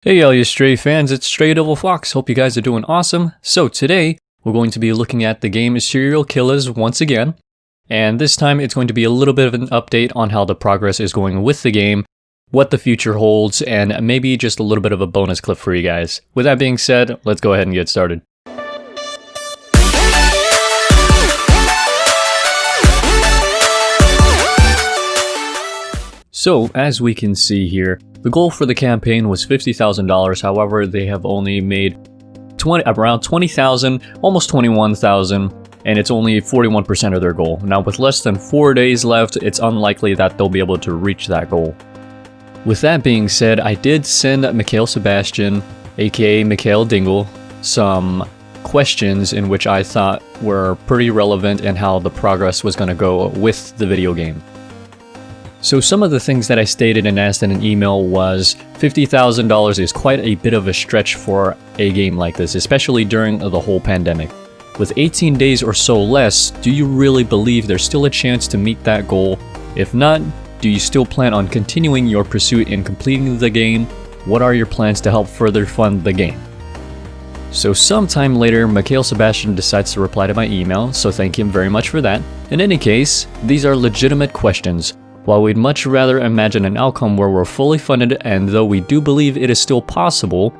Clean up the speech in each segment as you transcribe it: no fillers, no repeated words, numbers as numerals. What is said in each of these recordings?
Hey all you Stray fans, it's StrayDevilFox. Hope you guys are doing awesome. So today, we're going to be looking at the game Killaz once again. And this time it's going to be a little bit of an update on how the progress is going with the game, what the future holds, and maybe just a little bit of a bonus clip for you guys. With that being said, let's go ahead and get started. So, as we can see here, the goal for the campaign was $50,000, however, they have only made around 20,000, almost 21,000, and it's only 41% of their goal. Now, with less than 4 days left, it's unlikely that they'll be able to reach that goal. With that being said, I did send Mikhail Sebastian, aka Mikhail Dingle, some questions in which I thought were pretty relevant in how the progress was going to go with the video game. So some of the things that I stated and asked in an email was $50,000 is quite a bit of a stretch for a game like this, especially during the whole pandemic. With 18 days or so less, do you really believe there's still a chance to meet that goal? If not, do you still plan on continuing your pursuit in completing the game? What are your plans to help further fund the game? So sometime later, Mikhail Sebastian decides to reply to my email, so thank him very much for that. In any case, these are legitimate questions. While we'd much rather imagine an outcome where we're fully funded, and though we do believe it is still possible,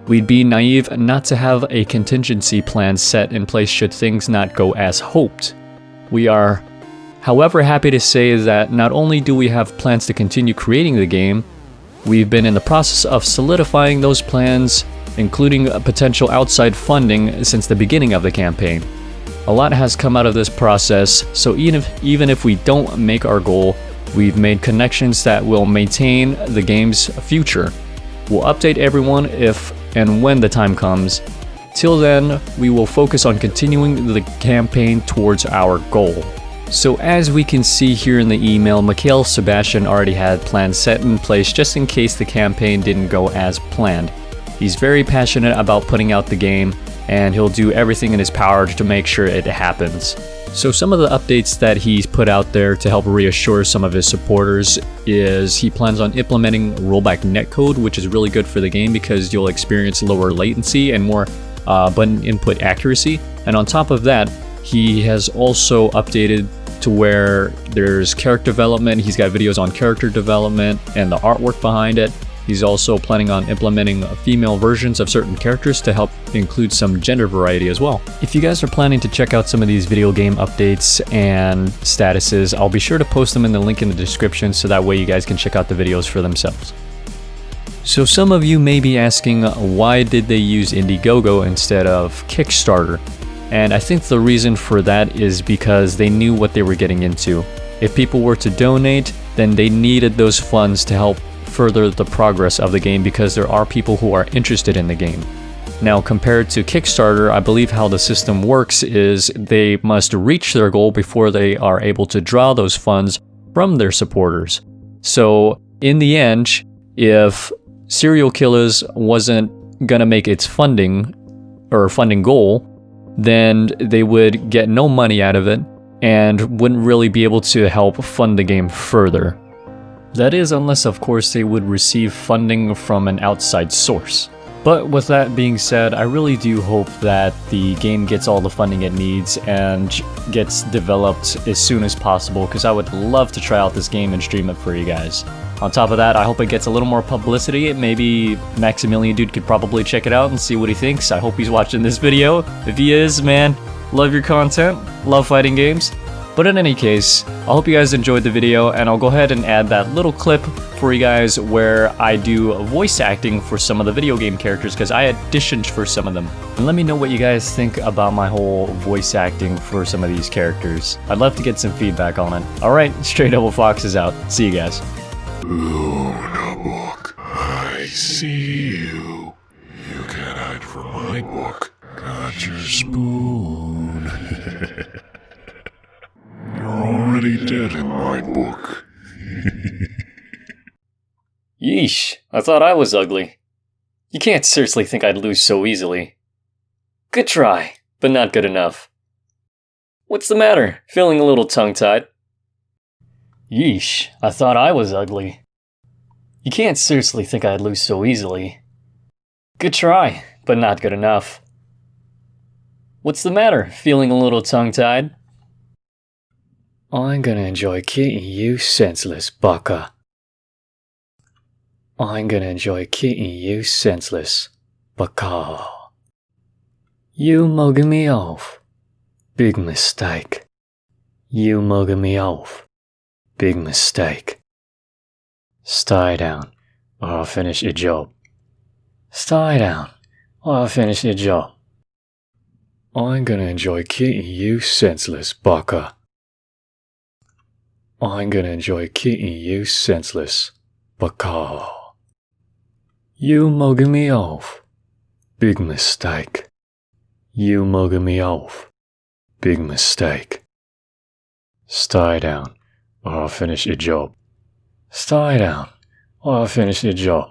we'd be naive not to have a contingency plan set in place should things not go as hoped. We are, however, happy to say that not only do we have plans to continue creating the game, we've been in the process of solidifying those plans, including potential outside funding since the beginning of the campaign. A lot has come out of this process, so even if we don't make our goal, we've made connections that will maintain the game's future. We'll update everyone if and when the time comes. Till then, we will focus on continuing the campaign towards our goal. So as we can see here in the email, Mikhail Sebastian already had plans set in place just in case the campaign didn't go as planned. He's very passionate about putting out the game, and he'll do everything in his power to make sure it happens. So some of the updates that he's put out there to help reassure some of his supporters is he plans on implementing rollback netcode, which is really good for the game because you'll experience lower latency and more button input accuracy. And on top of that, he has also updated to where there's character development. He's got videos on character development and the artwork behind it. He's also planning on implementing female versions of certain characters to help include some gender variety as well. If you guys are planning to check out some of these video game updates and statuses, I'll be sure to post them in the link in the description so that way you guys can check out the videos for themselves. So some of you may be asking, why did they use IndieGoGo instead of Kickstarter? And I think the reason for that is because they knew what they were getting into. If people were to donate, then they needed those funds to help further the progress of the game because there are people who are interested in the game. Now, compared to Kickstarter, I believe how the system works is they must reach their goal before they are able to draw those funds from their supporters. So in the end, if Killaz wasn't gonna make its funding goal, then they would get no money out of it and wouldn't really be able to help fund the game further. That is, unless of course they would receive funding from an outside source. But with that being said, I really do hope that the game gets all the funding it needs and gets developed as soon as possible, because I would love to try out this game and stream it for you guys. On top of that, I hope it gets a little more publicity. Maybe Maximilian Dude could probably check it out and see what he thinks. I hope he's watching this video. If he is, man, love your content, love fighting games. But in any case, I hope you guys enjoyed the video, and I'll go ahead and add that little clip for you guys where I do voice acting for some of the video game characters because I auditioned for some of them. And let me know what you guys think about my whole voice acting for some of these characters. I'd love to get some feedback on it. Alright, StrayDevilFox is out. See you guys. Luna book, I see you. You can't hide from my book. Got your spoon. You're already dead in my book. Yeesh, I thought I was ugly. You can't seriously think I'd lose so easily. Good try, but not good enough. What's the matter? Feeling a little tongue-tied? Yeesh, I thought I was ugly. You can't seriously think I'd lose so easily. Good try, but not good enough. What's the matter? Feeling a little tongue-tied? I'm gonna enjoy kicking you senseless, Baka. I'm gonna enjoy kicking you senseless, Baka. You mugging me off. Big mistake. You mugging me off. Big mistake. Stay down, or I'll finish your job. Stay down, or I'll finish your job. I'm gonna enjoy kicking you senseless, Baka. I'm gonna enjoy kicking you senseless, Baka. You mugging me off. Big mistake. You mugging me off. Big mistake. Stay down, or I'll finish your job. Stay down, or I'll finish your job.